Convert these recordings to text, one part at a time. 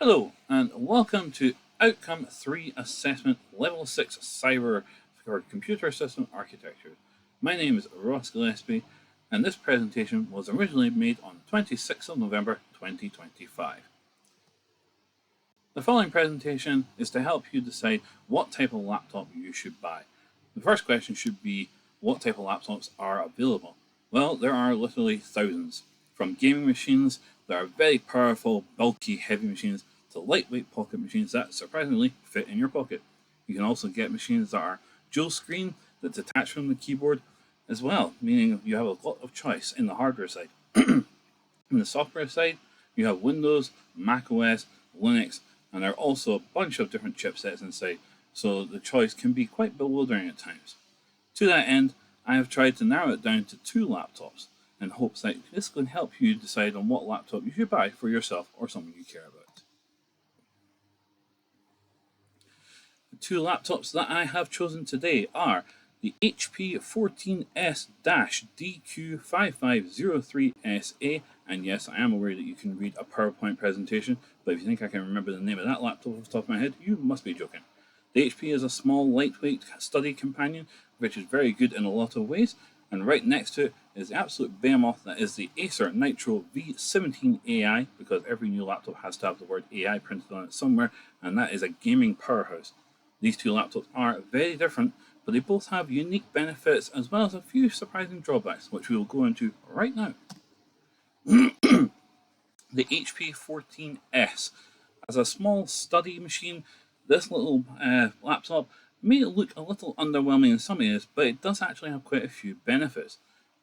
Hello and welcome to Outcome 3 Assessment Level 6 Cyber for Computer System Architecture. My name is Ross Gillespie and this presentation was originally made on 26th of November 2025. The following presentation is to help you decide what type of laptop you should buy. The first question should be, what type of laptops are available? Well, there are literally thousands. From gaming machines that are very powerful, bulky, heavy machines to lightweight pocket machines that surprisingly fit in your pocket. You can also get machines that are dual screen that detach from the keyboard as well, meaning you have a lot of choice in the hardware side. In the software side, you have Windows, Mac OS, Linux, and there are also a bunch of different chipsets inside, so the choice can be quite bewildering at times. To that end, I have tried to narrow it down to 2 laptops in hopes that this can help you decide on what laptop you should buy for yourself or someone you care about. The 2 laptops that I have chosen today are the HP 14S-DQ5503SA, and yes, I am aware that you can read a PowerPoint presentation, but if you think I can remember the name of that laptop off the top of my head, you must be joking. The HP is a small, lightweight study companion, which is very good in a lot of ways, and right next to it is the absolute behemoth that is the Acer Nitro V17AI, because every new laptop has to have the word AI printed on it somewhere, and that is a gaming powerhouse. These 2 laptops are very different, but they both have unique benefits as well as a few surprising drawbacks, which we will go into right now. The HP 14S. As a small study machine, this little laptop may look a little underwhelming in some areas, but it does actually have quite a few benefits.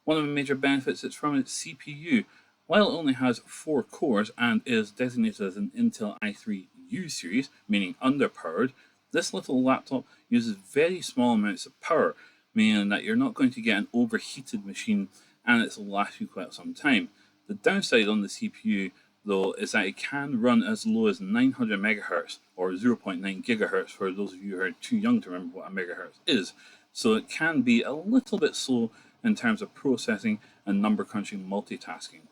One of the major benefits is from its CPU. While it only has 4 cores and is designated as an Intel i3 U series, meaning underpowered, this little laptop uses very small amounts of power, meaning that you're not going to get an overheated machine and it will last you quite some time. The downside on the CPU though is that it can run as low as 900 megahertz or 0.9 gigahertz for those of you who are too young to remember what a megahertz is. So it can be a little bit slow in terms of processing and number crunching multitasking.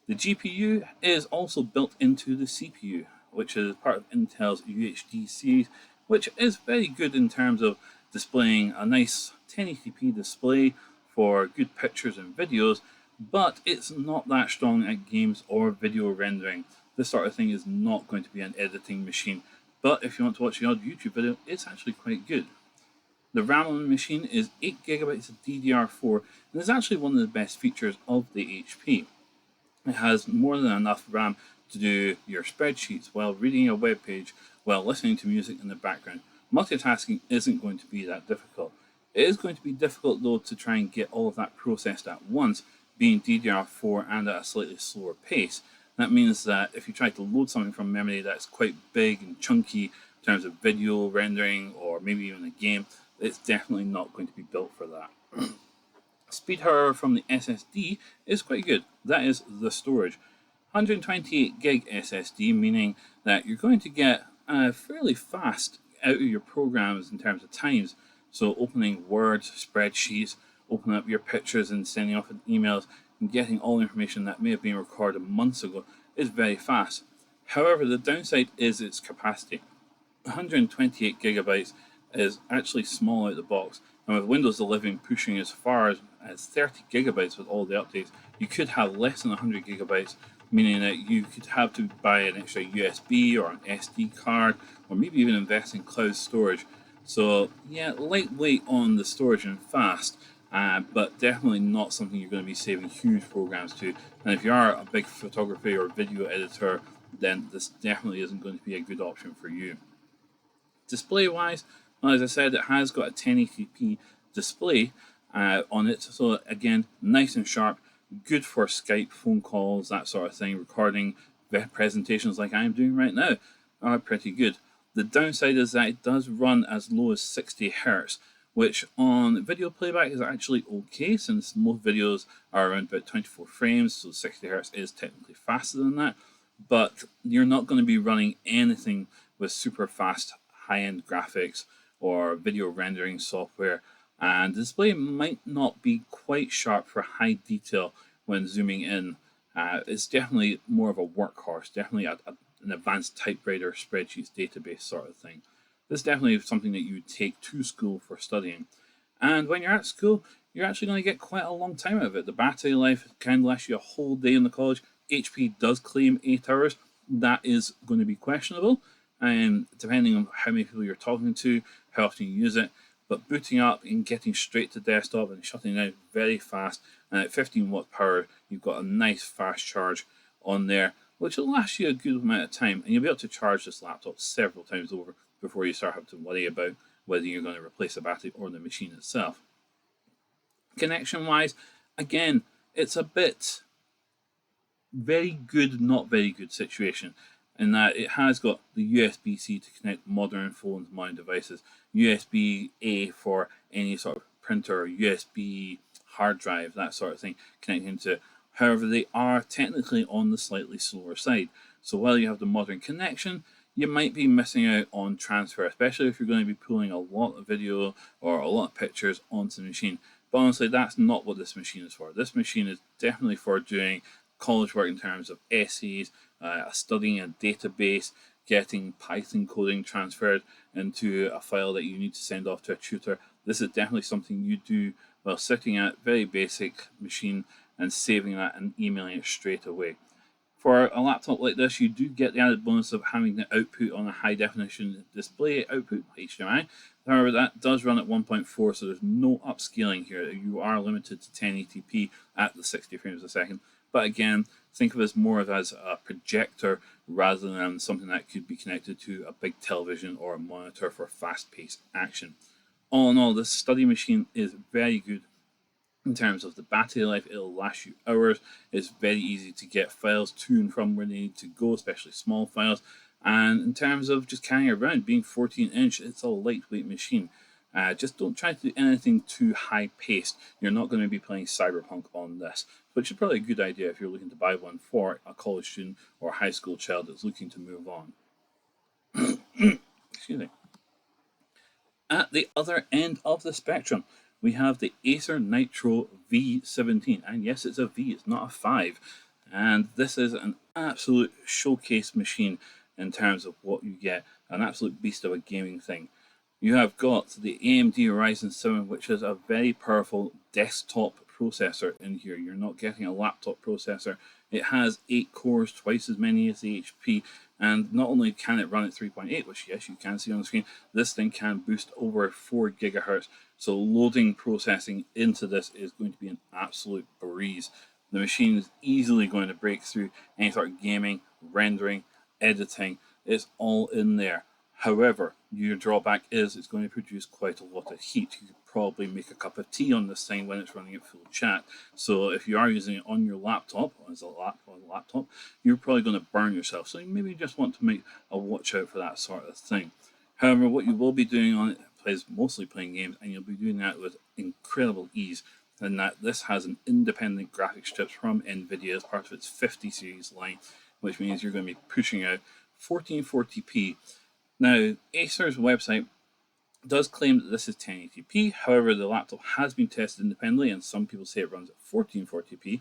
The GPU is also built into the CPU, which is part of Intel's UHD series, which is very good in terms of displaying a nice 1080p display for good pictures and videos, but it's not that strong at games or video rendering. This sort of thing is not going to be an editing machine, but if you want to watch the odd YouTube video, it's actually quite good. The RAM on the machine is 8GB of DDR4, and is actually one of the best features of the HP. It has more than enough RAM to do your spreadsheets while reading a web page, while listening to music in the background. Multitasking isn't going to be that difficult. It is going to be difficult though to try and get all of that processed at once, being DDR4 and at a slightly slower pace. That means that if you try to load something from memory that's quite big and chunky in terms of video rendering or maybe even a game, it's definitely not going to be built for that. Speed, however, from the SSD is quite good. That is the storage. 128 gig SSD, meaning that you're going to get fairly fast out of your programs in terms of times. So opening Word, spreadsheets, opening up your pictures and sending off emails and getting all information that may have been recorded months ago is very fast. However, the downside is its capacity. 128 gigabytes is actually small out the box, and with Windows 11 pushing as far as 30 gigabytes with all the updates, you could have less than 100 gigabytes, meaning that you could have to buy an extra USB or an SD card, or maybe even invest in cloud storage. So yeah, lightweight on the storage and fast, but definitely not something you're going to be saving huge programs to. And if you are a big photography or video editor, then this definitely isn't going to be a good option for you. Display wise, well, as I said, it has got a 1080p display on it, so again, nice and sharp, good for Skype, phone calls, that sort of thing. Recording presentations like I'm doing right now are pretty good. The downside is that it does run as low as 60 Hz, which on video playback is actually okay, since most videos are around about 24 frames, so 60 Hz is technically faster than that, but you're not going to be running anything with super fast high-end graphics or video rendering software, and the display might not be quite sharp for high detail when zooming in. It's definitely more of a workhorse, definitely a an advanced typewriter spreadsheets database sort of thing. This is definitely something that you would take to school for studying. And when you're at school, you're actually going to get quite a long time out of it. The battery life can last you a whole day in the college. HP does claim 8 hours. That is going to be questionable, and depending on how many people you're talking to, how often you use it. But booting up and getting straight to desktop and shutting down very fast, and at 15 watt power, you've got a nice fast charge on there, which will last you a good amount of time, and you'll be able to charge this laptop several times over before you start having to worry about whether you're going to replace the battery or the machine itself. Connection wise, again, it's a bit very good, not very good situation in that it has got the USB-C to connect modern phones, modern devices, USB-A for any sort of printer, or USB hard drive, that sort of thing, connecting to. However, they are technically on the slightly slower side. So while you have the modern connection, you might be missing out on transfer, especially if you're going to be pulling a lot of video or a lot of pictures onto the machine. But honestly, that's not what this machine is for. This machine is definitely for doing college work in terms of essays, studying a database, getting Python coding transferred into a file that you need to send off to a tutor. This is definitely something you do while sitting at a very basic machine and saving that and emailing it straight away. For a laptop like this, you do get the added bonus of having the output on a high definition display output, HDMI. However, that does run at 1.4, so there's no upscaling here. You are limited to 1080p at the 60 frames a second. But again, think of it more as a projector rather than something that could be connected to a big television or a monitor for fast-paced action. All in all, this study machine is very good. In terms of the battery life, it'll last you hours. It's very easy to get files to and from where they need to go, especially small files. And in terms of just carrying around, being 14-inch, it's a lightweight machine. Just don't try to do anything too high-paced. You're not going to be playing Cyberpunk on this, which is probably a good idea if you're looking to buy one for a college student or a high school child that's looking to move on. Excuse me. At the other end of the spectrum, we have the Acer Nitro V17. And yes, it's a V, it's not a 5. And this is an absolute showcase machine in terms of what you get. An absolute beast of a gaming thing. You have got the AMD Ryzen 7, which is a very powerful desktop processor in here. You're not getting a laptop processor. It has 8 cores, twice as many as the HP, and not only can it run at 3.8, which yes, you can see on the screen, this thing can boost over 4 gigahertz. So loading processing into this is going to be an absolute breeze. The machine is easily going to break through any sort of gaming, rendering, editing. It's all in there. However, your drawback is it's going to produce quite a lot of heat. You could probably make a cup of tea on this thing when it's running at full chat. So if you are using it on your laptop, as a laptop, you're probably going to burn yourself. So you maybe just want to make a watch out for that sort of thing. However, what you will be doing on it is mostly playing games, and you'll be doing that with incredible ease. And that this has an independent graphics chip from NVIDIA as part of its 50 series line, which means you're going to be pushing out 1440p. Now, Acer's website does claim that this is 1080p. However, the laptop has been tested independently, and some people say it runs at 1440p.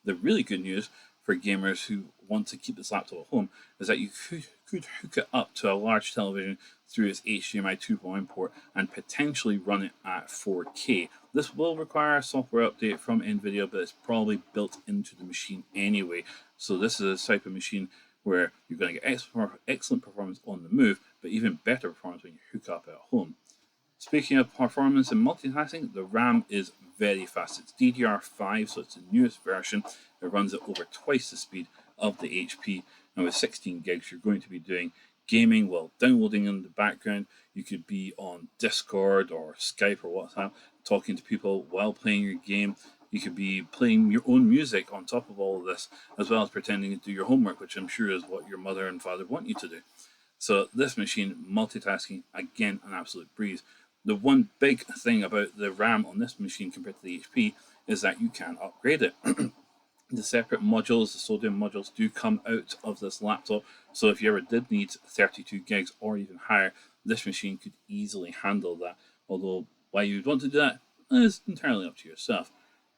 The really good news for gamers who want to keep this laptop at home is that you could hook it up to a large television through its HDMI 2.1 port and potentially run it at 4K. This will require a software update from NVIDIA, but it's probably built into the machine anyway. So this is a type of machine where you're going to get excellent performance on the move, but even better performance when you hook up at home. Speaking of performance and multitasking, the RAM is very fast. It's DDR5, so it's the newest version. It runs at over twice the speed of the HP, and with 16 gigs, you're going to be doing gaming while downloading in the background. You could be on Discord or Skype or WhatsApp, talking to people while playing your game. You could be playing your own music on top of all of this, as well as pretending to do your homework, which I'm sure is what your mother and father want you to do. So this machine, multitasking, again, an absolute breeze. The one big thing about the RAM on this machine compared to the HP is that you can upgrade it. The separate modules, the sodium modules, do come out of this laptop. So if you ever did need 32 gigs or even higher, this machine could easily handle that. Although why you'd want to do that is entirely up to yourself.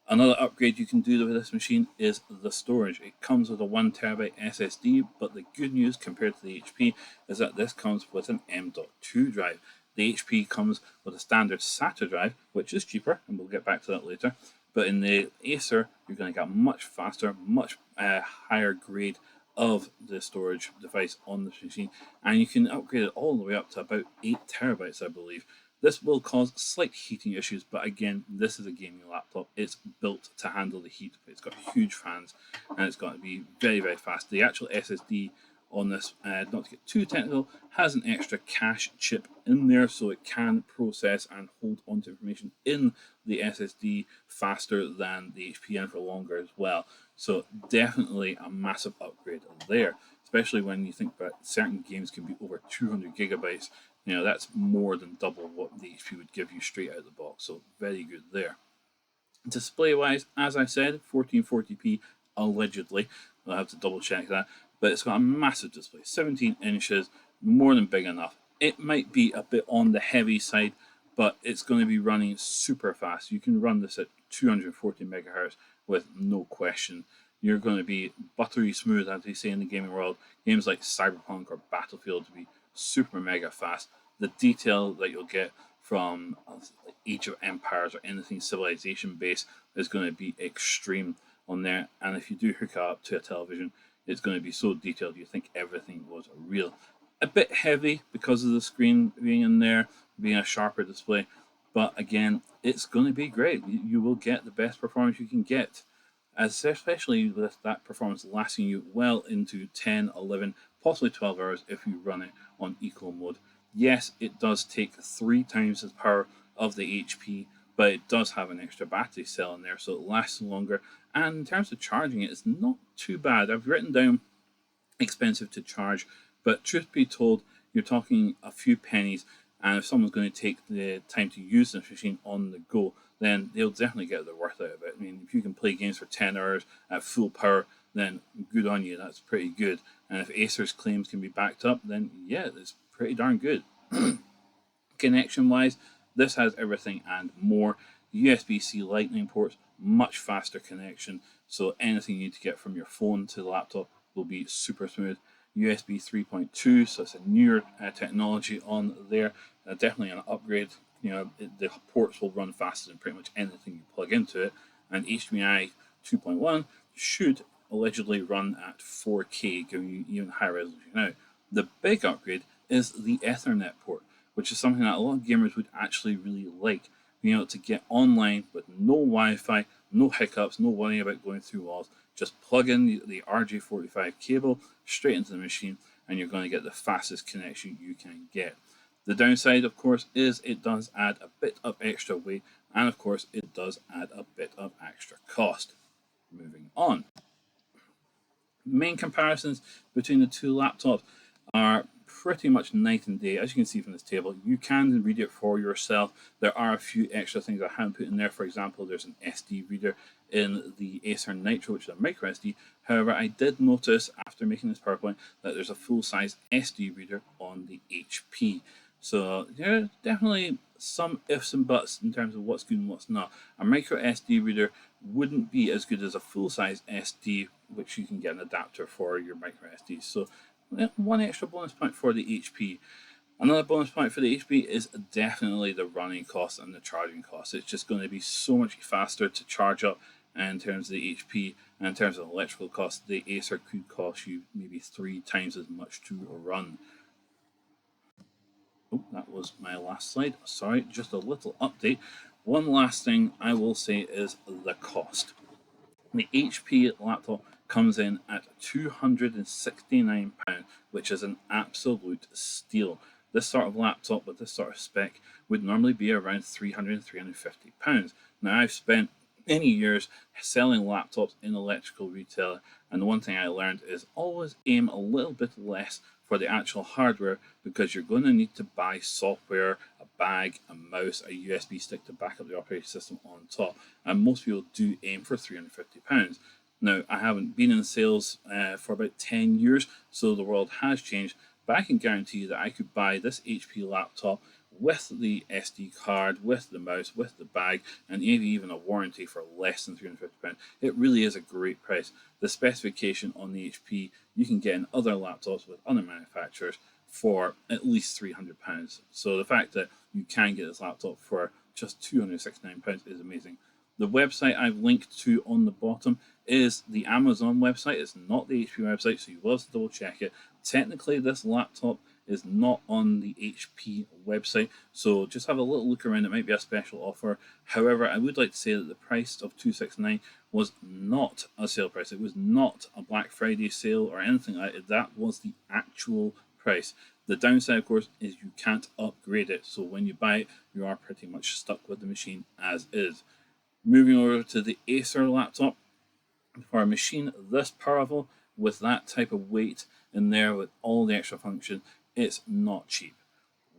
Another upgrade you can do with this machine is the storage. It comes with a 1TB SSD, but the good news compared to the HP is that this comes with an M.2 drive. The HP comes with a standard SATA drive, which is cheaper, and we'll get back to that later. But in the Acer, you're going to get much faster, much higher grade of the storage device on this machine, and you can upgrade it all the way up to about 8 TB, I believe. This will cause slight heating issues, but again, this is a gaming laptop. It's built to handle the heat. It's got huge fans, and it's got to be very, very fast. The actual SSD on this, not to get too technical, has an extra cache chip in there, so it can process and hold onto information in the SSD faster than the HP and for longer as well. So definitely a massive upgrade there, especially when you think that certain games can be over 200 gigabytes. That's more than double what the HP would give you straight out of the box. So very good there. Display wise, as I said, 1440p allegedly. I'll have to double check that. But it's got a massive display, 17 inches, more than big enough. It might be a bit on the heavy side, but it's going to be running super fast. You can run this at 240 megahertz with no question. You're going to be buttery smooth, as they say in the gaming world. Games like Cyberpunk or Battlefield will be super mega fast. The detail that you'll get from Age of Empires or anything civilization based is going to be extreme on there. And if you do hook it up to a television, it's going to be so detailed you think everything was real. A bit heavy because of the screen being in there, being a sharper display. But again, it's going to be great. You will get the best performance you can get, especially with that performance lasting you well into 10, 11, possibly 12 hours if you run it on eco mode. Yes, it does take 3 times the power of the HP, but it does have an extra battery cell in there, so it lasts longer. And in terms of charging it, it's not too bad. I've written down expensive to charge, but truth be told, you're talking a few pennies, and if someone's going to take the time to use this machine on the go, then they'll definitely get the worth out of it. I mean, if you can play games for 10 hours at full power, then good on you. That's pretty good. And if Acer's claims can be backed up, then yeah, it's pretty darn good. Connection wise, this has everything and more. USB-C Lightning ports, much faster connection. So anything you need to get from your phone to the laptop will be super smooth. USB 3.2, so it's a newer technology on there. Definitely an upgrade. The ports will run faster than pretty much anything you plug into it. And HDMI 2.1 should allegedly run at 4K, giving you even higher resolution. Now, the big upgrade is the Ethernet port, which is something that a lot of gamers would actually really like. Being able to get online with no Wi-Fi, no hiccups, no worrying about going through walls. Just plug in the RJ45 cable straight into the machine, and you're going to get the fastest connection you can get. The downside, of course, is it does add a bit of extra weight, and of course, it does add a bit of extra cost. Moving on. Main comparisons between the two laptops are pretty much night and day. As you can see from this table, you can read it for yourself. There are a few extra things I haven't put in there. For example, there's an SD reader in the Acer Nitro, which is a micro SD. However, I did notice after making this PowerPoint that there's a full-size SD reader on the HP. So there are definitely some ifs and buts in terms of what's good and what's not. A micro SD reader wouldn't be as good as a full-size SD, which you can get an adapter for your micro SD. So one extra bonus point for the HP. Another bonus point for the HP is definitely the running cost and the charging cost. It's just going to be so much faster to charge up in terms of the HP, and in terms of electrical cost, the Acer could cost you maybe 3 times as much to run. Oh, that was my last slide. Sorry, just a little update. One last thing I will say is the cost. The HP laptop comes in at £269, which is an absolute steal. This sort of laptop with this sort of spec would normally be around £300, £350. Now, I've spent many years selling laptops in electrical retail, and the one thing I learned is always aim a little bit less for the actual hardware, because you're going to need to buy software, a bag, a mouse, a USB stick to back up the operating system on top, and most people do aim for £350. Now, I haven't been in sales for about 10 years, so the world has changed, but I can guarantee you that I could buy this HP laptop with the SD card, with the mouse, with the bag, and maybe even a warranty for less than £350. It really is a great price. The specification on the HP you can get in other laptops with other manufacturers for at least £300. So the fact that you can get this laptop for just £269 is amazing. The website I've linked to on the bottom is the Amazon website. It's not the HP website, so you will have to double check it. Technically, this laptop is not on the HP website, so just have a little look around. It might be a special offer. However, I would like to say that the price of $269 was not a sale price. It was not a Black Friday sale or anything like that. That was the actual price. The downside, of course, is you can't upgrade it. So when you buy it, you are pretty much stuck with the machine as is. Moving over to the Acer laptop, for a machine this powerful with that type of weight in there with all the extra function, it's not cheap.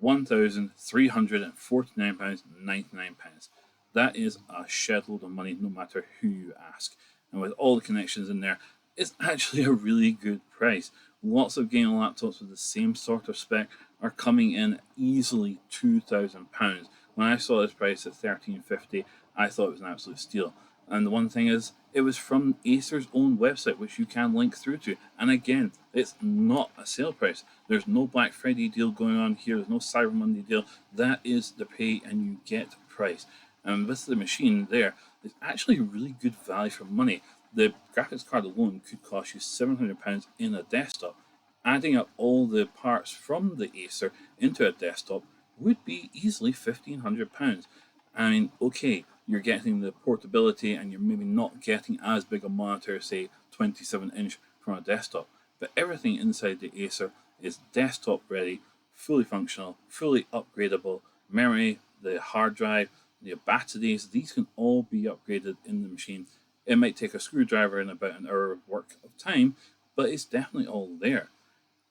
£1,349.99. That is a shed load of money no matter who you ask. And with all the connections in there, it's actually a really good price. Lots of gaming laptops with the same sort of spec are coming in easily £2,000. When I saw this price at $1,350, I thought it was an absolute steal. And the one thing is, it was from Acer's own website, which you can link through to. And again, it's not a sale price. There's no Black Friday deal going on here. There's no Cyber Monday deal. That is the pay and you get price. And with the machine there, it's actually really good value for money. The graphics card alone could cost you £700 in a desktop. Adding up all the parts from the Acer into a desktop would be easily £1,500. I mean, okay, you're getting the portability and you're maybe not getting as big a monitor, say 27-inch from a desktop, but everything inside the Acer is desktop ready, fully functional, fully upgradable. Memory, the hard drive, the batteries, these can all be upgraded in the machine. It might take a screwdriver and about an hour of work of time, but it's definitely all there.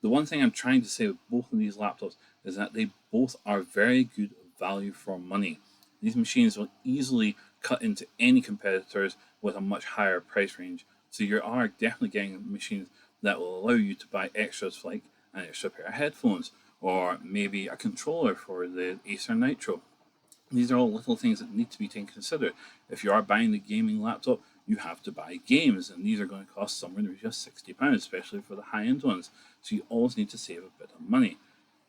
The one thing I'm trying to say with both of these laptops is that they both are very good value for money. These machines will easily cut into any competitors with a much higher price range. So you are definitely getting machines that will allow you to buy extras like an extra pair of headphones or maybe a controller for the Acer Nitro. These are all little things that need to be taken considered. If you are buying the gaming laptop, you have to buy games, and these are going to cost somewhere near just £60, especially for the high-end ones. So you always need to save a bit of money.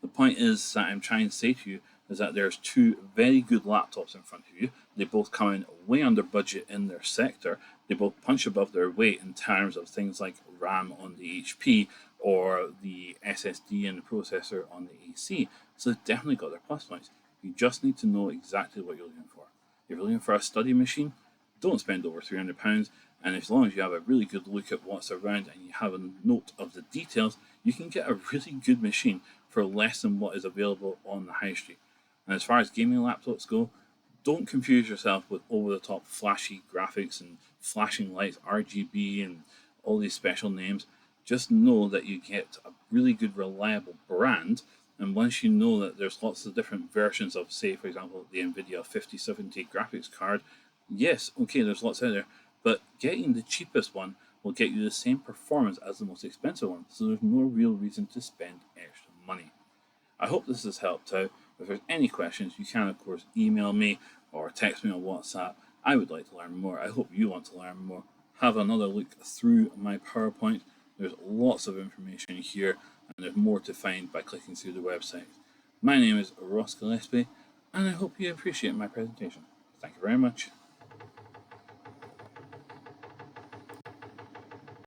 The point is that I'm trying to say to you is that there's two very good laptops in front of you. They both come in way under budget in their sector. They both punch above their weight in terms of things like RAM on the HP or the SSD and the processor on the AC. So they've definitely got their plus points. You just need to know exactly what you're looking for. If you're looking for a study machine, don't spend over £300. And as long as you have a really good look at what's around and you have a note of the details, you can get a really good machine for less than what is available on the high street. And as far as gaming laptops go, don't confuse yourself with over-the-top flashy graphics and flashing lights, RGB and all these special names. Just know that you get a really good, reliable brand. And once you know that there's lots of different versions of, say, for example, the NVIDIA 5070 graphics card, yes, okay, there's lots out there, but getting the cheapest one will get you the same performance as the most expensive one. So there's no real reason to spend extra money. I hope this has helped out. If there's any questions, you can, of course, email me or text me on WhatsApp. I would like to learn more. I hope you want to learn more. Have another look through my PowerPoint. There's lots of information here, and there's more to find by clicking through the website. My name is Ross Gillespie, and I hope you appreciate my presentation. Thank you very much.